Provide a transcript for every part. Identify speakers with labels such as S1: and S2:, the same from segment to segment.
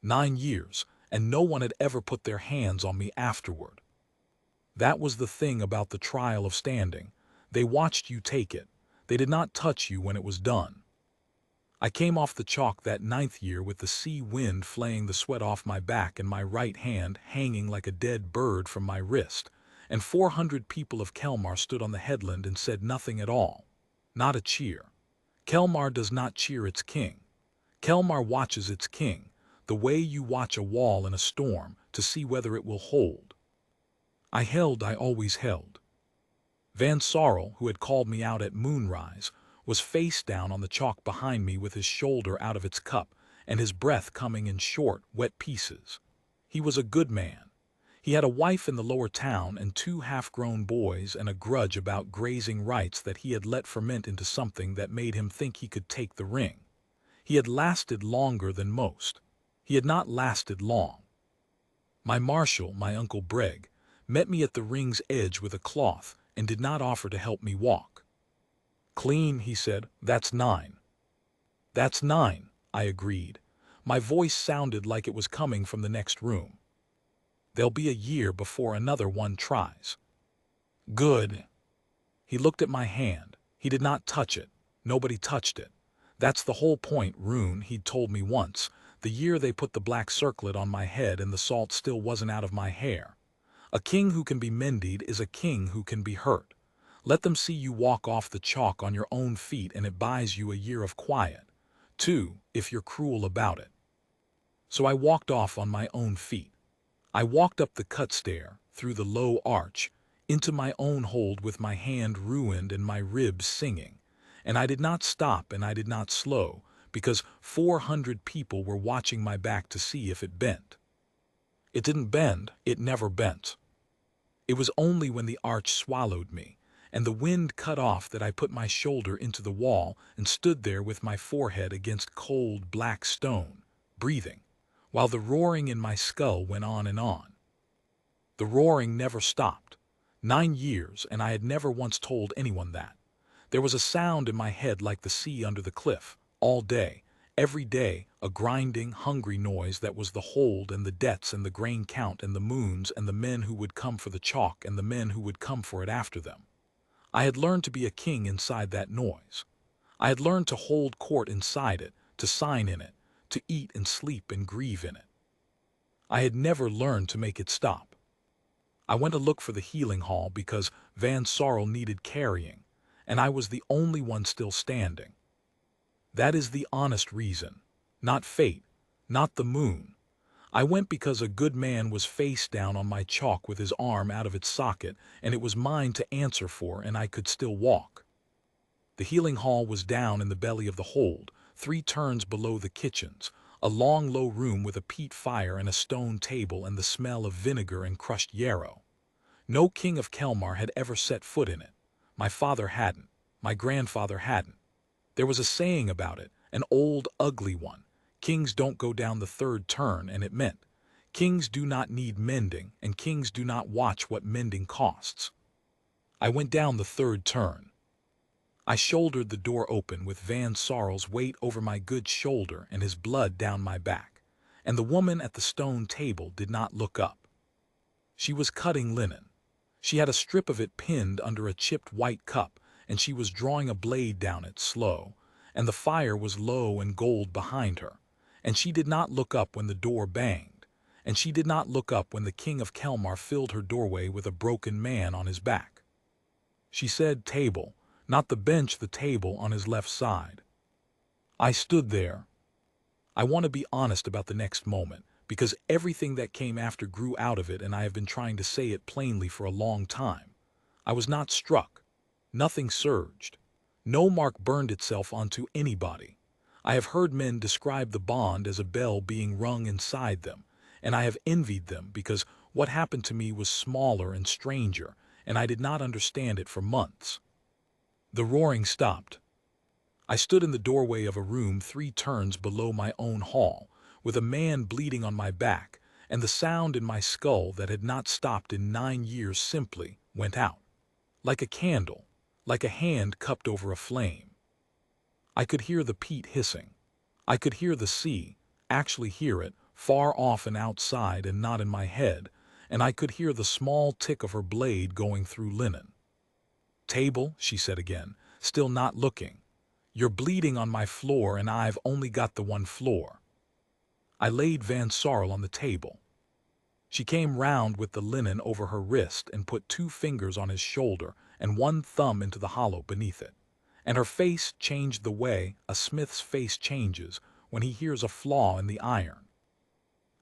S1: 9 years, and no one had ever put their hands on me afterward. That was the thing about the trial of standing. They watched you take it. They did not touch you when it was done. I came off the chalk that 9th year with the sea wind flaying the sweat off my back and my right hand hanging like a dead bird from my wrist, and 400 people of Kelmar stood on the headland and said nothing at all. Not a cheer. Kelmar does not cheer its king. Kelmar watches its king, the way you watch a wall in a storm to see whether it will hold. I always held. Van Sarl, who had called me out at moonrise, was face down on the chalk behind me with his shoulder out of its cup and his breath coming in short, wet pieces. He was a good man. He had a wife in the lower town and 2 half-grown boys and a grudge about grazing rights that he had let ferment into something that made him think he could take the ring. He had lasted longer than most. He had not lasted long. My marshal, my Uncle Breg, met me at the ring's edge with a cloth and did not offer to help me walk. "Clean," he said, "that's 9. "That's 9, I agreed. My voice sounded like it was coming from the next room. "There'll be a year before another one tries." "Good." He looked at my hand. He did not touch it. Nobody touched it. "That's the whole point, Rune," he'd told me once, the year they put the black circlet on my head and the salt still wasn't out of my hair. "A king who can be mended is a king who can be hurt. Let them see you walk off the chalk on your own feet and it buys you a year of quiet, too, if you're cruel about it." So I walked off on my own feet. I walked up the cut stair, through the low arch, into my own hold with my hand ruined and my ribs singing, and I did not stop and I did not slow, because 400 people were watching my back to see if it bent. It didn't bend, it never bent. It was only when the arch swallowed me, and the wind cut off that I put my shoulder into the wall and stood there with my forehead against cold black stone, breathing, while the roaring in my skull went on and on. The roaring never stopped. 9 years, and I had never once told anyone that. There was a sound in my head like the sea under the cliff, all day, every day, a grinding, hungry noise that was the hold and the debts and the grain count and the moons and the men who would come for the chalk and the men who would come for it after them. I had learned to be a king inside that noise. I had learned to hold court inside it, to sign in it, to eat and sleep and grieve in it. I had never learned to make it stop. I went to look for the healing hall because Van Sarl needed carrying, and I was the only one still standing. That is the honest reason, not fate, not the moon. I went because a good man was face down on my chalk with his arm out of its socket, and it was mine to answer for, and I could still walk. The healing hall was down in the belly of the hold, 3 turns below the kitchens, a long low room with a peat fire and a stone table and the smell of vinegar and crushed yarrow. No king of Kelmar had ever set foot in it. My father hadn't. My grandfather hadn't. There was a saying about it, an old, ugly one. Kings don't go down the 3rd turn, and it meant kings do not need mending, and kings do not watch what mending costs. I went down the 3rd turn. I shouldered the door open with Van Sarl's weight over my good shoulder and his blood down my back, and the woman at the stone table did not look up. She was cutting linen. She had a strip of it pinned under a chipped white cup, and she was drawing a blade down it slow, and the fire was low and gold behind her, and she did not look up when the door banged, and she did not look up when the king of Kelmar filled her doorway with a broken man on his back. She said table, not the bench, the table on his left side. I stood there. I want to be honest about the next moment, because everything that came after grew out of it, and I have been trying to say it plainly for a long time. I was not struck. Nothing surged. No mark burned itself onto anybody. I have heard men describe the bond as a bell being rung inside them, and I have envied them because what happened to me was smaller and stranger, and I did not understand it for months. The roaring stopped. I stood in the doorway of a room 3 turns below my own hall, with a man bleeding on my back, and the sound in my skull that had not stopped in 9 years simply went out. Like a candle, like a hand cupped over a flame. I could hear the peat hissing. I could hear the sea, actually hear it, far off and outside and not in my head, and I could hear the small tick of her blade going through linen. "Table," she said again, still not looking. "You're bleeding on my floor and I've only got the one floor." I laid Van Sorrel on the table. She came round with the linen over her wrist and put 2 fingers on his shoulder and 1 thumb into the hollow beneath it. And her face changed the way a smith's face changes when he hears a flaw in the iron.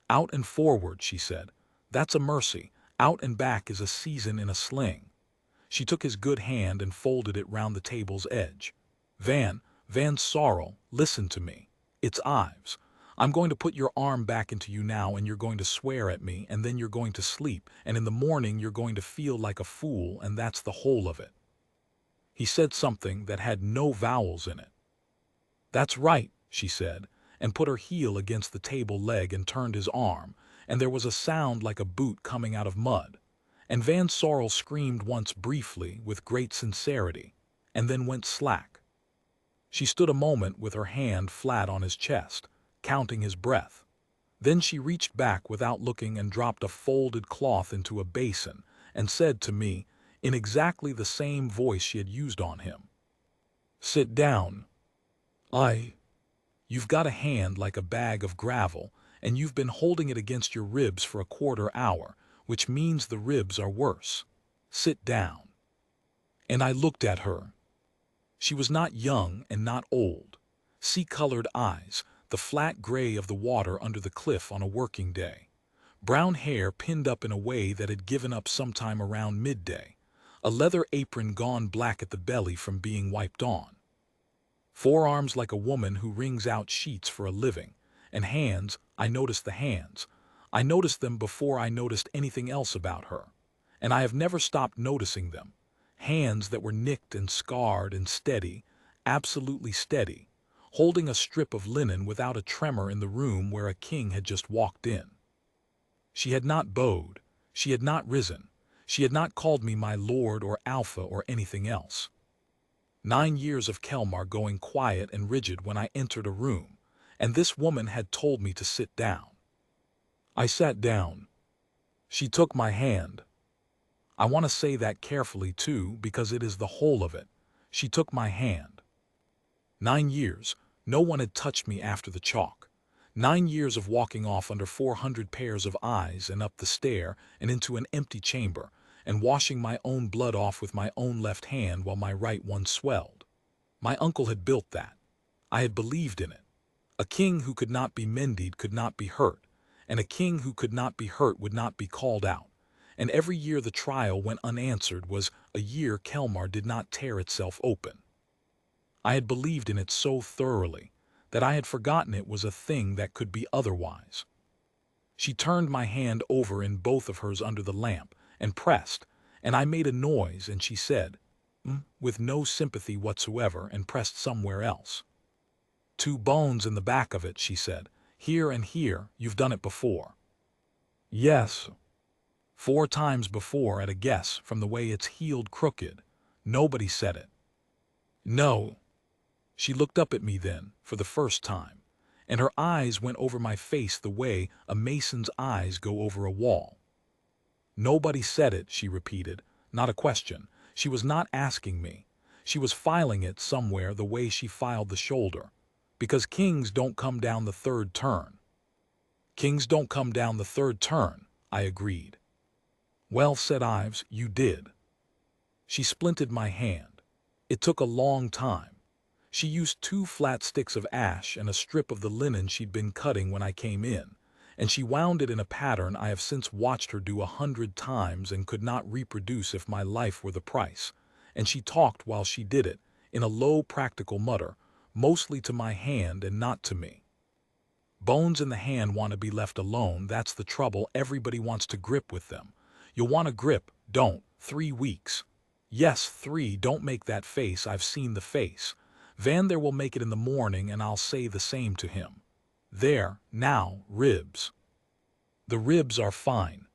S1: "Out and forward," she said. "That's a mercy. Out and back is a season in a sling." She took his good hand and folded it round the table's edge. Van Sorrel, listen to me. It's Ives. I'm going to put your arm back into you now and you're going to swear at me and then you're going to sleep and in the morning you're going to feel like a fool and that's the whole of it." He said something that had no vowels in it. "That's right," she said, and put her heel against the table leg and turned his arm, and there was a sound like a boot coming out of mud. And Van Sorrel screamed once briefly with great sincerity, and then went slack. She stood a moment with her hand flat on his chest, counting his breath. Then she reached back without looking and dropped a folded cloth into a basin, and said to me, in exactly the same voice she had used on him, "Sit down. You've got a hand like a bag of gravel, and you've been holding it against your ribs for a quarter hour, which means the ribs are worse. Sit down." And I looked at her. She was not young and not old. Sea-colored eyes, the flat gray of the water under the cliff on a working day. Brown hair pinned up in a way that had given up sometime around midday. A leather apron gone black at the belly from being wiped on. Forearms like a woman who wrings out sheets for a living. And hands, I noticed the hands. I noticed them before I noticed anything else about her. And I have never stopped noticing them. Hands that were nicked and scarred and steady, absolutely steady, holding a strip of linen without a tremor in the room where a king had just walked in. She had not bowed. She had not risen. She had not called me my lord or alpha or anything else. 9 years of Kelmar going quiet and rigid when I entered a room, and this woman had told me to sit down. I sat down. She took my hand. I want to say that carefully too, because it is the whole of it. She took my hand. 9 years, no one had touched me after the chalk. 9 years of walking off under 400 pairs of eyes and up the stair and into an empty chamber, and washing my own blood off with my own left hand while my right one swelled. My uncle had built that. I had believed in it. A king who could not be mended could not be hurt, and a king who could not be hurt would not be called out. And every year the trial went unanswered was a year Kelmar did not tear itself open. I had believed in it so thoroughly that I had forgotten it was a thing that could be otherwise. She turned my hand over in both of hers under the lamp and pressed, and I made a noise, and she said, with no sympathy whatsoever, and pressed somewhere else. 2 bones in the back of it, she said. Here and here, you've done it before. Yes. 4 times before at a guess from the way it's healed crooked. Nobody said it. No. She looked up at me then, for the first time, and her eyes went over my face the way a mason's eyes go over a wall. Nobody said it, she repeated, not a question. She was not asking me. She was filing it somewhere the way she filed the shoulder. Because kings don't come down the 3rd turn. Kings don't come down the 3rd turn, I agreed. Well, said Ives, you did. She splinted my hand. It took a long time. She used 2 flat sticks of ash and a strip of the linen she'd been cutting when I came in, and she wound it in a pattern I have since watched her do 100 times and could not reproduce if my life were the price, and she talked while she did it, in a low practical mutter, mostly to my hand and not to me. Bones in the hand want to be left alone, that's the trouble, everybody wants to grip with them. You'll want to grip, don't, 3 weeks. Yes, 3, don't make that face, I've seen the face. Van there will make it in the morning and I'll say the same to him. There, now, ribs. The ribs are fine.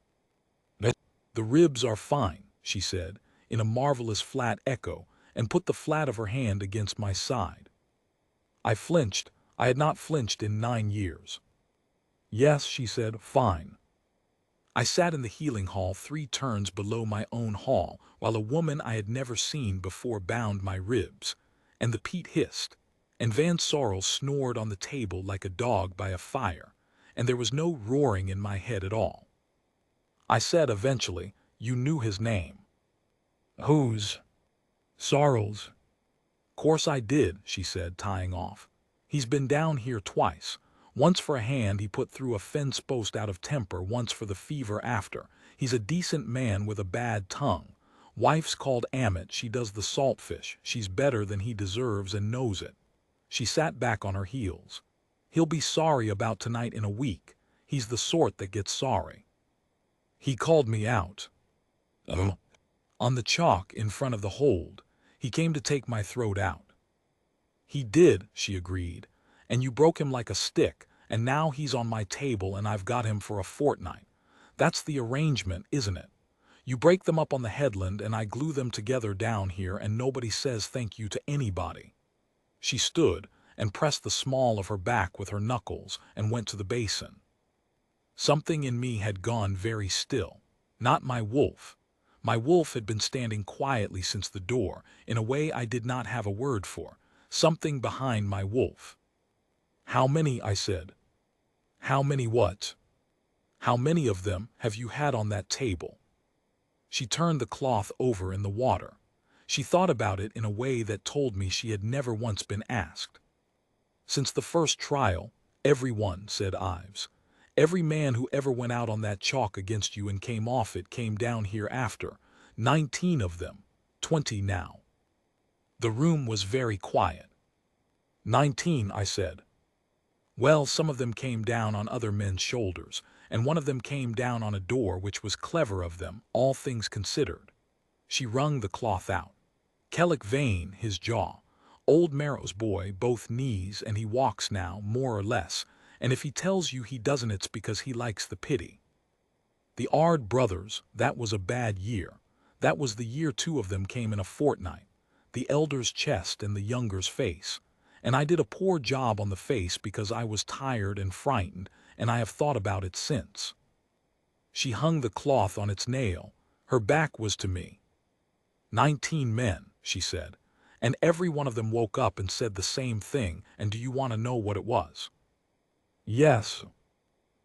S1: The ribs are fine, she said, in a marvelous flat echo, and put the flat of her hand against my side. I flinched. I had not flinched in 9 years. Yes, she said, fine. I sat in the healing hall 3 turns below my own hall while a woman I had never seen before bound my ribs, and the peat hissed, and Van Sorrel snored on the table like a dog by a fire, and there was no roaring in my head at all. I said eventually, you knew his name. Whose? Sorrel's. Course I did, she said, tying off. He's been down here twice. Once for a hand he put through a fence post out of temper, once for the fever after. He's a decent man with a bad tongue. Wife's called Amit, she does the saltfish. She's better than he deserves and knows it. She sat back on her heels. He'll be sorry about tonight in a week. He's the sort that gets sorry. He called me out. Oh? On the chalk in front of the hold. He came to take my throat out. He did, she agreed, and you broke him like a stick, and now he's on my table and I've got him for a fortnight. That's the arrangement, isn't it? You break them up on the headland and I glue them together down here and nobody says thank you to anybody. She stood and pressed the small of her back with her knuckles and went to the basin. Something in me had gone very still. Not my wolf. My wolf had been standing quietly since the door, in a way I did not have a word for. Something behind my wolf. How many, I said. How many what? How many of them have you had on that table? She turned the cloth over in the water. She thought about it in a way that told me she had never once been asked. Since the first trial, every one, said Ives. Every man who ever went out on that chalk against you and came off it came down here after. 19 of them. 20 now. The room was very quiet. 19, I said. Well, some of them came down on other men's shoulders, and one of them came down on a door, which was clever of them, all things considered. She wrung the cloth out. Kellick Vane, his jaw. Old Marrow's boy, both knees, and he walks now, more or less, and if he tells you he doesn't it's because he likes the pity. The Ard brothers, that was a bad year. That was the year 2 of them came in a fortnight. The elder's chest and the younger's face. And I did a poor job on the face because I was tired and frightened, and I have thought about it since. She hung the cloth on its nail. Her back was to me. 19 men, she said, and every one of them woke up and said the same thing, and do you want to know what it was? Yes.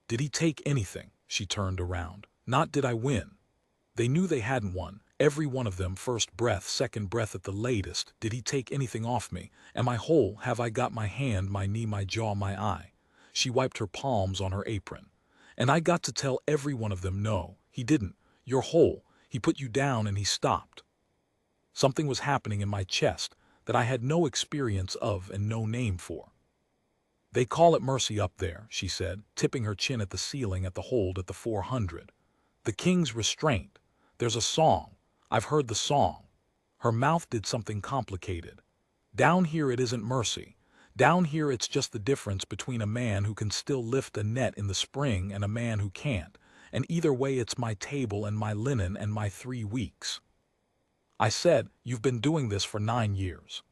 S1: Did he take anything? She turned around. Not did I win. They knew they hadn't won. Every one of them, first breath, second breath at the latest. Did he take anything off me? Am I whole? Have I got my hand, my knee, my jaw, my eye? She wiped her palms on her apron. And I got to tell every one of them, no, he didn't. You're whole. He put you down and he stopped. Something was happening in my chest that I had no experience of and no name for. They call it mercy up there, she said, tipping her chin at the ceiling at the hold at the 400. The king's restraint. There's a song. I've heard the song. Her mouth did something complicated. Down here it isn't mercy. Down here it's just the difference between a man who can still lift a net in the spring and a man who can't, and either way it's my table and my linen and my 3 weeks. I said, you've been doing this for 9 years.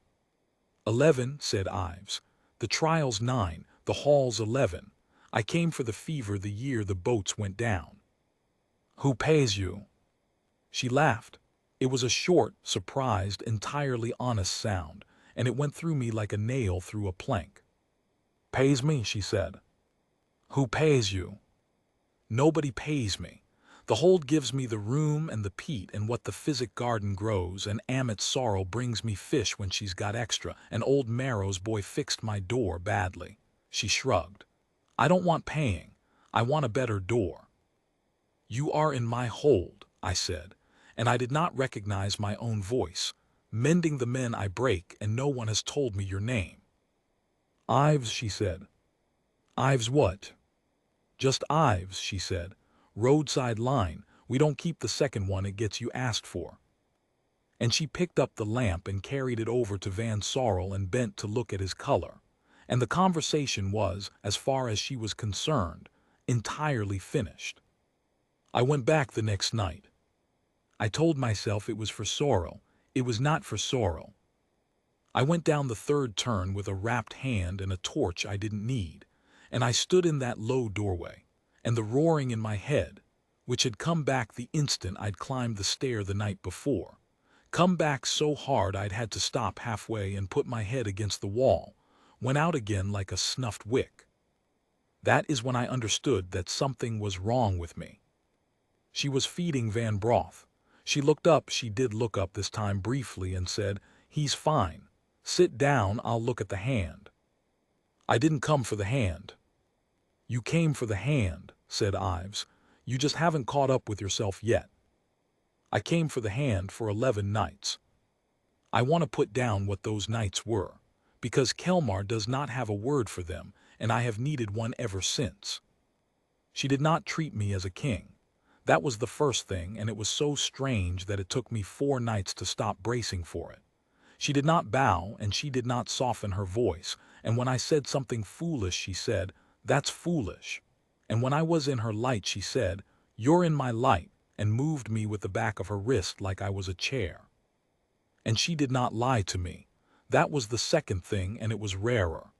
S1: 11, said Ives. The trial's 9, the hall's 11. I came for the fever the year the boats went down. Who pays you? She laughed. It was a short, surprised, entirely honest sound, and it went through me like a nail through a plank. Pays me, she said. Who pays you? Nobody pays me. The hold gives me the room and the peat and what the physic garden grows, and Amit Sorrel brings me fish when she's got extra, and old Marrow's boy fixed my door badly. She shrugged. I don't want paying. I want a better door. You are in my hold, I said, and I did not recognize my own voice. Mending the men I break, and no one has told me your name. Ives, she said. Ives what? Just Ives, she said. Roadside line. We don't keep the second one, it gets you asked for. And she picked up the lamp and carried it over to Van Sorrel and bent to look at his color. And the conversation was, as far as she was concerned, entirely finished. I went back the next night. I told myself it was for Sorrel. It was not for Sorrel. I went down the 3rd turn with a wrapped hand and a torch I didn't need, and I stood in that low doorway, and the roaring in my head, which had come back the instant I'd climbed the stair the night before, come back so hard I'd had to stop halfway and put my head against the wall, went out again like a snuffed wick. That is when I understood that something was wrong with me. She was feeding Van broth. She did look up this time briefly and said, "He's fine. Sit down, I'll look at the hand." "I didn't come for the hand." "You came for the hand," said Ives. "You just haven't caught up with yourself yet. I came for the hand for 11 nights. I want to put down what those nights were, because Kelmar does not have a word for them, and I have needed one ever since. She did not treat me as a king. That was the first thing, and it was so strange that it took me 4 nights to stop bracing for it. She did not bow, and she did not soften her voice, and when I said something foolish she said, "That's foolish." And when I was in her light she said, "You're in my light," and moved me with the back of her wrist like I was a chair. And she did not lie to me. That was the second thing, and it was rarer.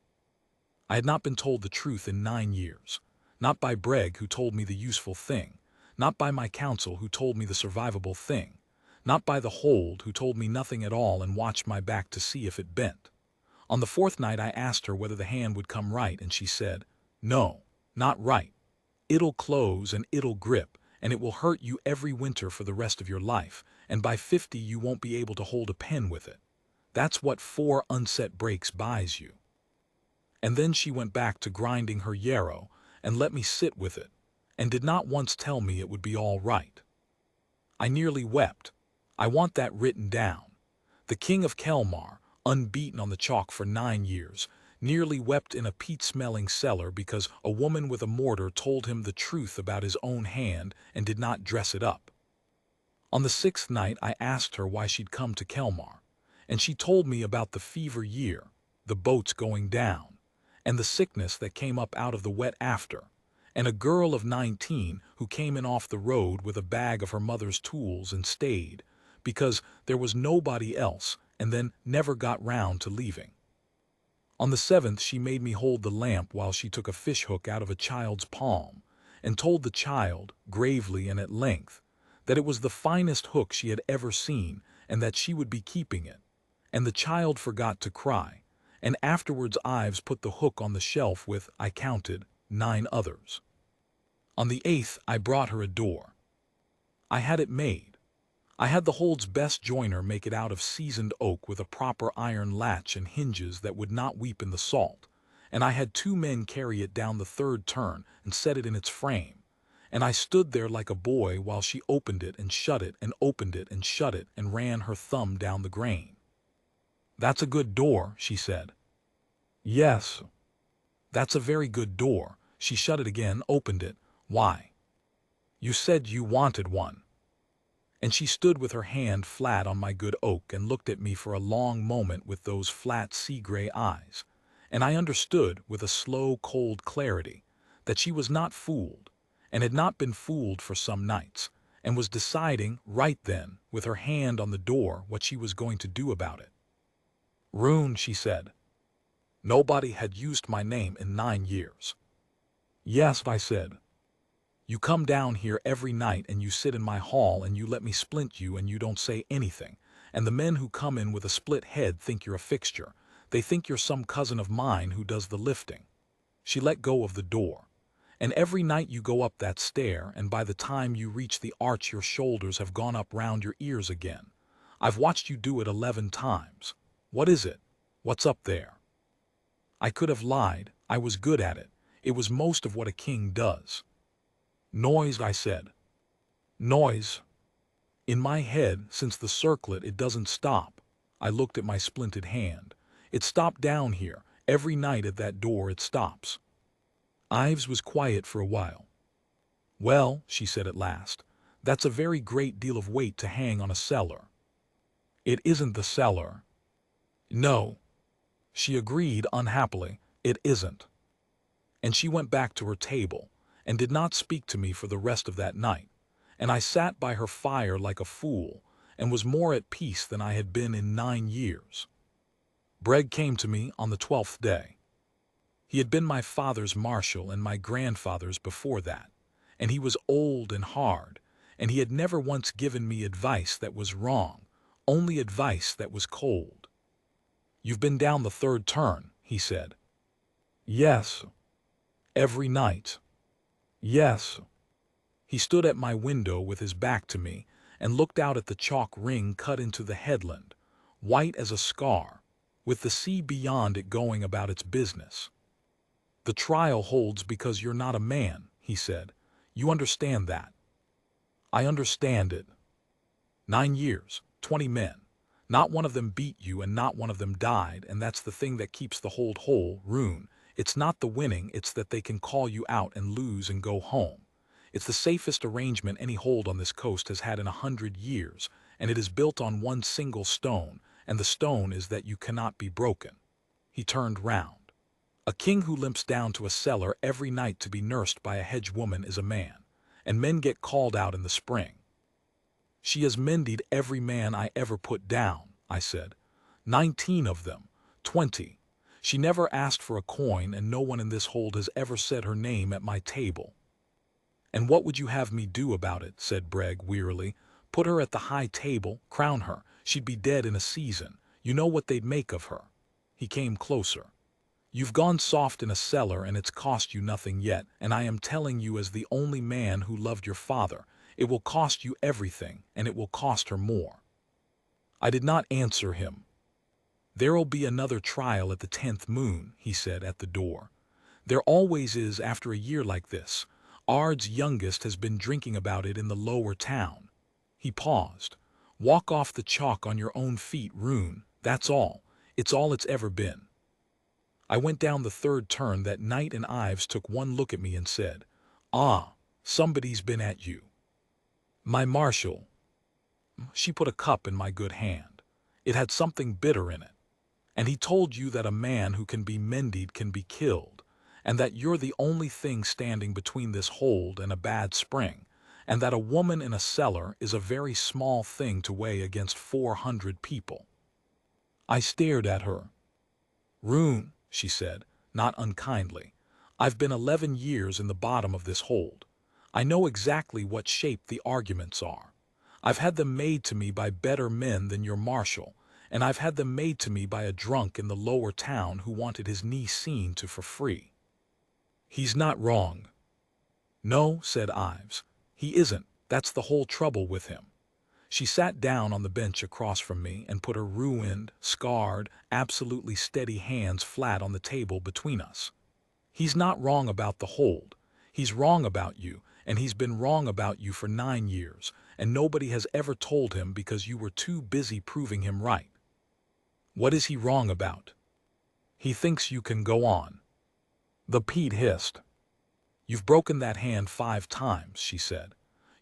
S1: I had not been told the truth in 9 years. Not by Breg, who told me the useful thing. Not by my counsel, who told me the survivable thing. Not by the hold, who told me nothing at all and watched my back to see if it bent. On the 4th night I asked her whether the hand would come right, and she said, "No, not right. It'll close and it'll grip, and it will hurt you every winter for the rest of your life, and by 50 you won't be able to hold a pen with it. That's what 4 unset breaks buys you." And then she went back to grinding her yarrow and let me sit with it, and did not once tell me it would be all right. I nearly wept. I want that written down. The king of Kelmar, unbeaten on the chalk for 9 years, nearly wept in a peat-smelling cellar because a woman with a mortar told him the truth about his own hand and did not dress it up. On the 6th night I asked her why she'd come to Kelmar, and she told me about the fever year, the boats going down, and the sickness that came up out of the wet after, and a girl of 19 who came in off the road with a bag of her mother's tools and stayed, because there was nobody else, and then never got round to leaving. On the 7th she made me hold the lamp while she took a fish-hook out of a child's palm, and told the child, gravely and at length, that it was the finest hook she had ever seen, and that she would be keeping it. And the child forgot to cry, and afterwards Ives put the hook on the shelf with, I counted, 9 others. On the 8th I brought her a door. I had it made. I had the hold's best joiner make it out of seasoned oak with a proper iron latch and hinges that would not weep in the salt, and I had 2 men carry it down the 3rd turn and set it in its frame, and I stood there like a boy while she opened it and shut it and opened it and shut it and ran her thumb down the grain. "That's a good door," she said. "Yes." "That's a very good door." She shut it again, opened it. "Why?" "You said you wanted one." And she stood with her hand flat on my good oak and looked at me for a long moment with those flat sea-gray eyes, and I understood, with a slow, cold clarity, that she was not fooled, and had not been fooled for some nights, and was deciding, right then, with her hand on the door, what she was going to do about it. "Rune," she said. Nobody had used my name in 9 years. "Yes," I said. "You come down here every night and you sit in my hall and you let me splint you and you don't say anything, and the men who come in with a split head think you're a fixture. They think you're some cousin of mine who does the lifting." She let go of the door. "And every night you go up that stair, and by the time you reach the arch your shoulders have gone up round your ears again. I've watched you do it 11 times. What is it? What's up there?" I could have lied. I was good at it. It was most of what a king does. "Noise," I said. "Noise." In my head, since the circlet, it doesn't stop. I looked at my splinted hand. It stopped down here. Every night at that door it stops. Ives was quiet for a while. "Well," she said at last, "that's a very great deal of weight to hang on a cellar." "It isn't the cellar." "No." She agreed unhappily, "It isn't." And she went back to her table, and did not speak to me for the rest of that night, and I sat by her fire like a fool, and was more at peace than I had been in 9 years. Breg came to me on the 12th day. He had been my father's marshal and my grandfather's before that, and he was old and hard, and he had never once given me advice that was wrong, only advice that was cold. "You've been down the third turn," he said. "Yes." "Every night." "Yes." He stood at my window with his back to me and looked out at the chalk ring cut into the headland, white as a scar, with the sea beyond it going about its business. "The trial holds because you're not a man," he said. "You understand that?" "I understand it." 9 years, 20 men. Not one of them beat you and not one of them died, and that's the thing that keeps the hold whole, Rune. It's not the winning, it's that they can call you out and lose and go home. It's the safest arrangement any hold on this coast has had in 100 years, and it is built on one single stone, and the stone is that you cannot be broken. He turned round. "A king who limps down to a cellar every night to be nursed by a hedge woman is a man, and men get called out in the spring." "She has mended every man I ever put down," I said. 19 of them, 20. She never asked for a coin, and no one in this hold has ever said her name at my table." "And what would you have me do about it?" said Breg wearily. "Put her at the high table, crown her. She'd be dead in a season. You know what they'd make of her." He came closer. "You've gone soft in a cellar and it's cost you nothing yet, and I am telling you as the only man who loved your father, it will cost you everything, and it will cost her more." I did not answer him. "There'll be another trial at the 10th moon," he said at the door. "There always is after a year like this. Ard's youngest has been drinking about it in the lower town." He paused. "Walk off the chalk on your own feet, Rune. That's all. It's all it's ever been." I went down the third turn that night, and Ives took one look at me and said, "Ah, somebody's been at you." "My marshal." She put a cup in my good hand. It had something bitter in it. "And he told you that a man who can be mended can be killed, and that you're the only thing standing between this hold and a bad spring, and that a woman in a cellar is a very small thing to weigh against 400 people." I stared at her. "Rune," she said, not unkindly, "I've been 11 years in the bottom of this hold. I know exactly what shape the arguments are. I've had them made to me by better men than your marshal, and I've had them made to me by a drunk in the lower town who wanted his knee seen to for free." "He's not wrong." "No," said Ives, "he isn't. That's the whole trouble with him." She sat down on the bench across from me and put her ruined, scarred, absolutely steady hands flat on the table between us. "He's not wrong about the hold. He's wrong about you, and he's been wrong about you for 9 years, and nobody has ever told him because you were too busy proving him right." "What is he wrong about?" "He thinks you can go on." The Pete hissed. "You've broken that hand 5 times," she said.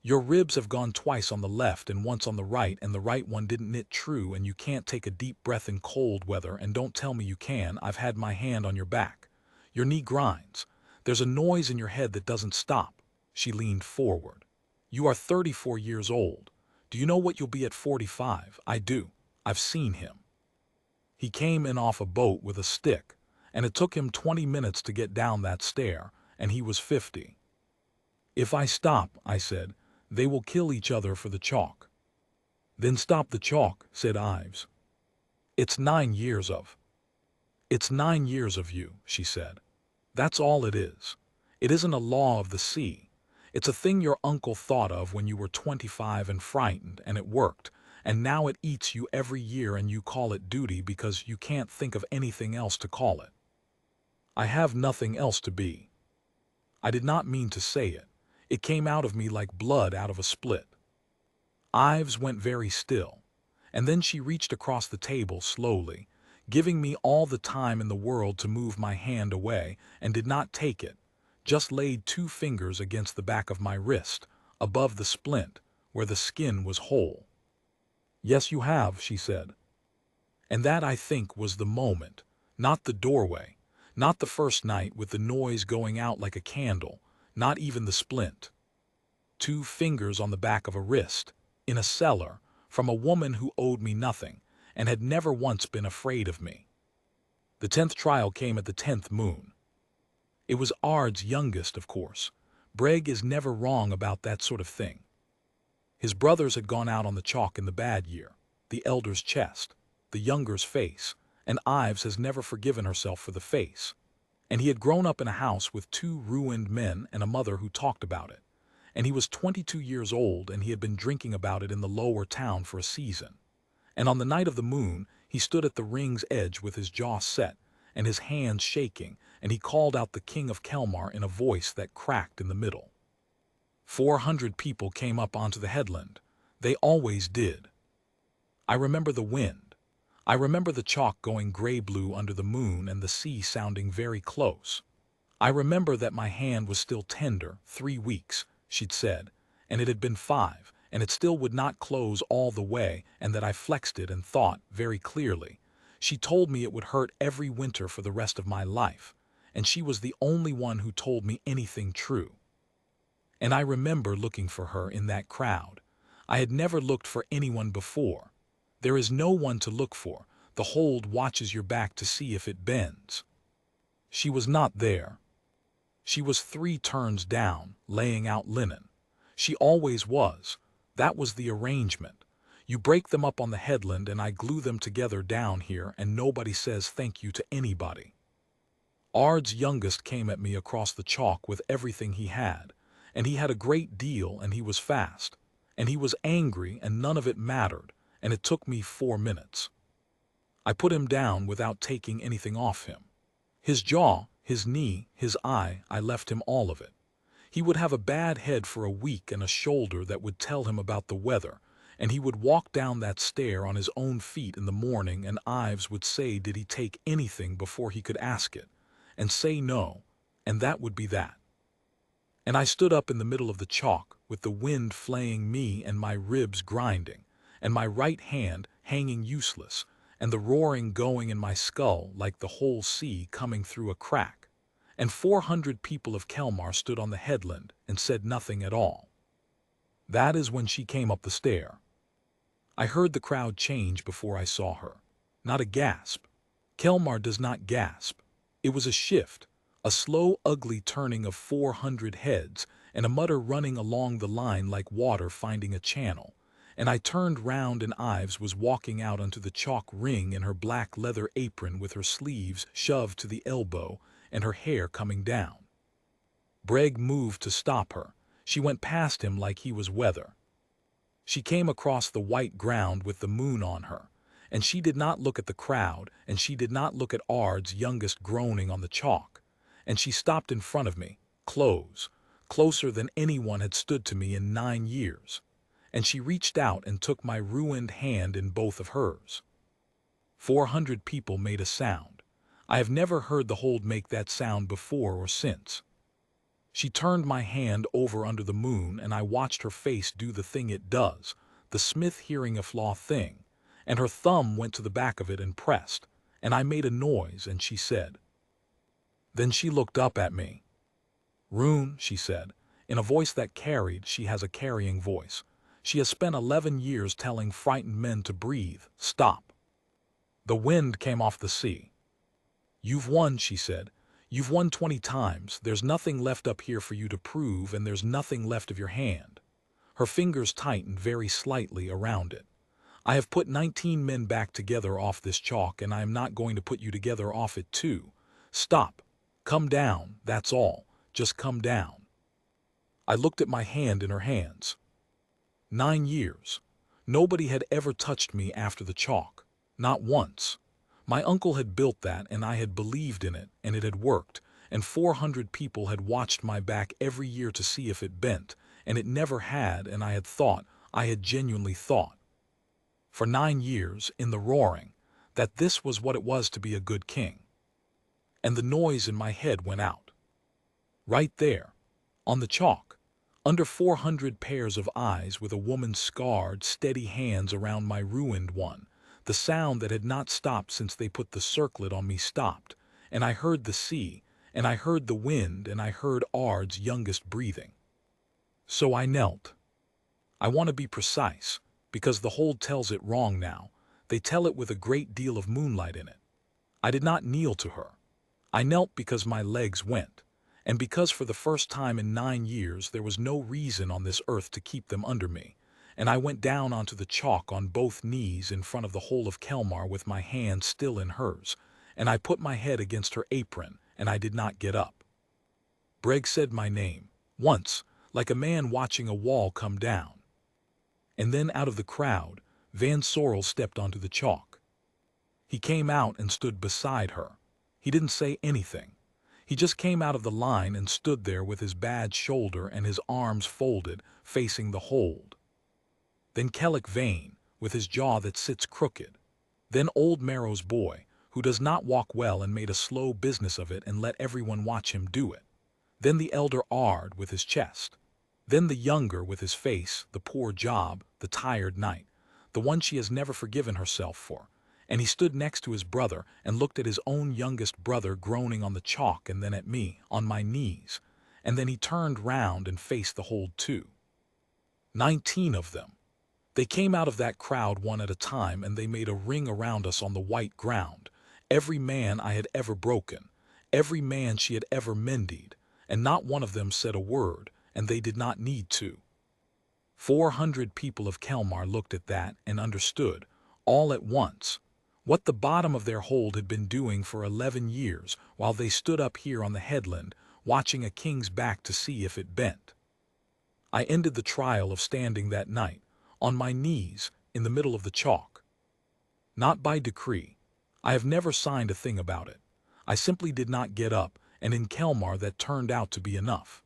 S1: "Your ribs have gone twice on the left and once on the right, and the right one didn't knit true, and you can't take a deep breath in cold weather, and don't tell me you can. I've had my hand on your back. Your knee grinds. There's a noise in your head that doesn't stop." She leaned forward. "You are 34 years old. Do you know what you'll be at 45? I do. I've seen him. He came in off a boat with a stick, and it took him 20 minutes to get down that stair, and he was 50. "If I stop," I said, "they will kill each other for the chalk." "Then stop the chalk," said Ives. It's 9 years of you," she said. "That's all it is. It isn't a law of the sea. It's a thing your uncle thought of when you were 25 and frightened, and it worked, and now it eats you every year, and you call it duty because you can't think of anything else to call it." "I have nothing else to be." I did not mean to say it. It came out of me like blood out of a split. Ives went very still, and then she reached across the table slowly, giving me all the time in the world to move my hand away, and did not take it, just laid 2 fingers against the back of my wrist, above the splint, where the skin was whole. "Yes, you have," she said. And that, I think, was the moment, not the doorway, not the first night with the noise going out like a candle, not even the splint. 2 fingers on the back of a wrist, in a cellar, from a woman who owed me nothing, and had never once been afraid of me. The 10th trial came at the 10th moon. It was Ard's youngest, of course. Breg is never wrong about that sort of thing. His brothers had gone out on the chalk in the bad year, the elder's chest, the younger's face, and Ives has never forgiven herself for the face. And he had grown up in a house with two ruined men and a mother who talked about it. And he was 22 years old, and he had been drinking about it in the lower town for a season. And on the night of the moon, he stood at the ring's edge with his jaw set and his hands shaking, and he called out the king of Kelmar in a voice that cracked in the middle. 400 people came up onto the headland. They always did. I remember the wind. I remember the chalk going gray-blue under the moon and the sea sounding very close. I remember that my hand was still tender, 3 weeks, she'd said, and it had been 5, and it still would not close all the way, and that I flexed it and thought, very clearly. She told me it would hurt every winter for the rest of my life, and she was the only one who told me anything true. And I remember looking for her in that crowd. I had never looked for anyone before. There is no one to look for. The hold watches your back to see if it bends. She was not there. She was 3 turns down, laying out linen. She always was. That was the arrangement. You break them up on the headland and I glue them together down here, and nobody says thank you to anybody. Ard's youngest came at me across the chalk with everything he had, and he had a great deal, and he was fast, and he was angry, and none of it mattered, and it took me 4 minutes. I put him down without taking anything off him. His jaw, his knee, his eye, I left him all of it. He would have a bad head for a week and a shoulder that would tell him about the weather, and he would walk down that stair on his own feet in the morning, and Ives would say did he take anything before he could ask it, and say no, and that would be that. And I stood up in the middle of the chalk, with the wind flaying me and my ribs grinding, and my right hand hanging useless, and the roaring going in my skull like the whole sea coming through a crack. And 400 people of Kelmar stood on the headland and said nothing at all. That is when she came up the stair. I heard the crowd change before I saw her. Not a gasp. Kelmar does not gasp. It was a shift, a slow, ugly turning of 400 heads, and a mutter running along the line like water finding a channel. And I turned round, and Ives was walking out onto the chalk ring in her black leather apron with her sleeves shoved to the elbow and her hair coming down. Breg moved to stop her. She went past him like he was weather. She came across the white ground with the moon on her, and she did not look at the crowd, and she did not look at Ard's youngest groaning on the chalk, and she stopped in front of me, closer than anyone had stood to me in 9 years, and she reached out and took my ruined hand in both of hers. 400 people made a sound. I have never heard the hold make that sound before or since. She turned my hand over under the moon, and I watched her face do the thing it does, the Smith hearing a flaw thing, and her thumb went to the back of it and pressed, and I made a noise, and she said. Then she looked up at me. Rune, she said, in a voice that carried, she has a carrying voice. She has spent 11 years telling frightened men to breathe, stop. The wind came off the sea. You've won, she said. You've won 20 times. There's nothing left up here for you to prove, and there's nothing left of your hand. Her fingers tightened very slightly around it. I have put 19 men back together off this chalk, and I am not going to put you together off it too. Stop. Come down, that's all. Just come down. I looked at my hand in her hands. 9 years. Nobody had ever touched me after the chalk. Not once. My uncle had built that, and I had believed in it, and it had worked, and 400 people had watched my back every year to see if it bent, and it never had, and I had genuinely thought, for 9 years, in the roaring, that this was what it was to be a good king. And the noise in my head went out. Right there, on the chalk, under 400 pairs of eyes with a woman's scarred, steady hands around my ruined one, the sound that had not stopped since they put the circlet on me stopped, and I heard the sea, and I heard the wind, and I heard Ard's youngest breathing. So I knelt. I want to be precise, because the hold tells it wrong now. They tell it with a great deal of moonlight in it. I did not kneel to her. I knelt because my legs went, And because for the first time in 9 years there was no reason on this earth to keep them under me, and I went down onto the chalk on both knees in front of the whole of Kelmar with my hand still in hers, and I put my head against her apron, and I did not get up. Breg said my name, once, like a man watching a wall come down. And then out of the crowd, Van Sorrel stepped onto the chalk. He came out and stood beside her. He didn't say anything. He just came out of the line and stood there with his bad shoulder and his arms folded, facing the hold. Then Kellick Vane, with his jaw that sits crooked. Then old Marrow's boy, who does not walk well and made a slow business of it and let everyone watch him do it. Then the elder Ard with his chest. Then the younger with his face, the poor job, the tired night, the one she has never forgiven herself for. And he stood next to his brother and looked at his own youngest brother groaning on the chalk and then at me, on my knees. And then he turned round and faced the hold too. 19 of them. They came out of that crowd one at a time and they made a ring around us on the white ground. Every man I had ever broken, every man she had ever mended, and not one of them said a word, and they did not need to. 400 people of Kelmar looked at that and understood, all at once, what the bottom of their hold had been doing for 11 years while they stood up here on the headland, watching a king's back to see if it bent. I ended the trial of standing that night, on my knees, in the middle of the chalk. Not by decree. I have never signed a thing about it. I simply did not get up, and in Kelmar that turned out to be enough.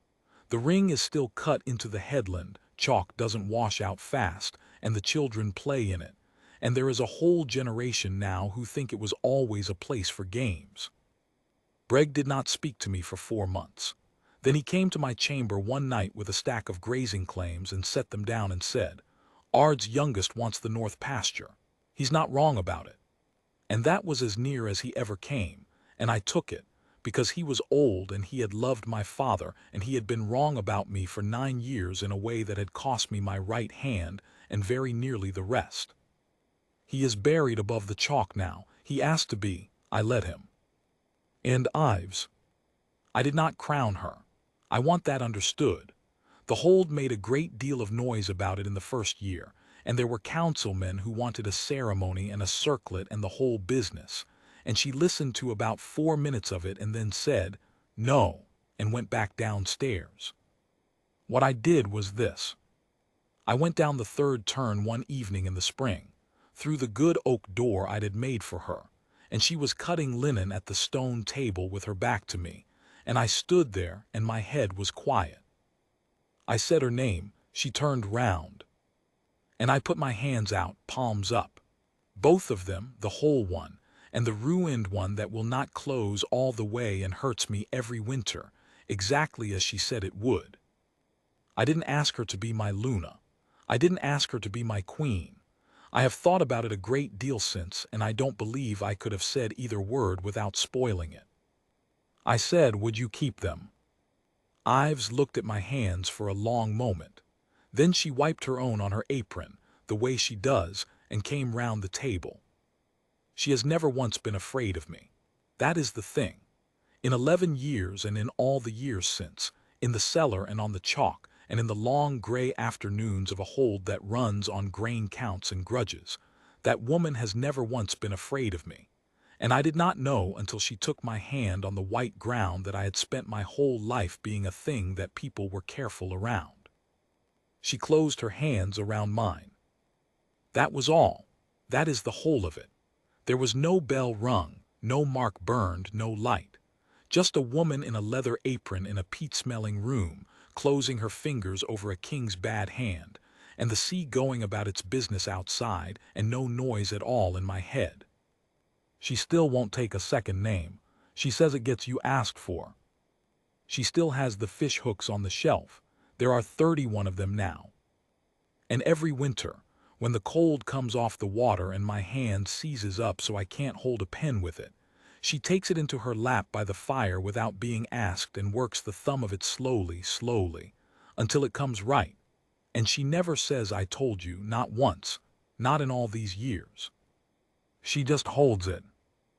S1: The ring is still cut into the headland, chalk doesn't wash out fast, and the children play in it. And there is a whole generation now who think it was always a place for games. Breg did not speak to me for 4 months. Then he came to my chamber one night with a stack of grazing claims and set them down and said, "Ard's youngest wants the north pasture. He's not wrong about it." And that was as near as he ever came, and I took it, because he was old and he had loved my father and he had been wrong about me for 9 years in a way that had cost me my right hand and very nearly the rest. He is buried above the chalk now. He asked to be. I let him. And Ives. I did not crown her. I want that understood. The hold made a great deal of noise about it in the first year, and there were councilmen who wanted a ceremony and a circlet and the whole business, and she listened to about 4 minutes of it and then said, "No," and went back downstairs. What I did was this. I went down the third turn one evening in the spring, through the good oak door I'd had made for her, and she was cutting linen at the stone table with her back to me, and I stood there and my head was quiet. I said her name, she turned round. And I put my hands out, palms up. Both of them, the whole one, and the ruined one that will not close all the way and hurts me every winter, exactly as she said it would. I didn't ask her to be my Luna. I didn't ask her to be my queen. I have thought about it a great deal since, and I don't believe I could have said either word without spoiling it. I said, "Would you keep them?" Ives looked at my hands for a long moment. Then she wiped her own on her apron, the way she does, and came round the table. She has never once been afraid of me. That is the thing. In 11 years and in all the years since, in the cellar and on the chalk, and in the long gray afternoons of a hold that runs on grain counts and grudges, that woman has never once been afraid of me. And I did not know until she took my hand on the white ground that I had spent my whole life being a thing that people were careful around. She closed her hands around mine. That was all. That is the whole of it. There was no bell rung, no mark burned, no light. Just a woman in a leather apron in a peat-smelling room, closing her fingers over a king's bad hand, and the sea going about its business outside, and no noise at all in my head. She still won't take a second name. She says it gets you asked for. She still has the fish hooks on the shelf. There are 31 of them now. And every winter, when the cold comes off the water and my hand seizes up so I can't hold a pen with it, she takes it into her lap by the fire without being asked and works the thumb of it slowly, slowly, until it comes right. And she never says I told you, not once, not in all these years. She just holds it.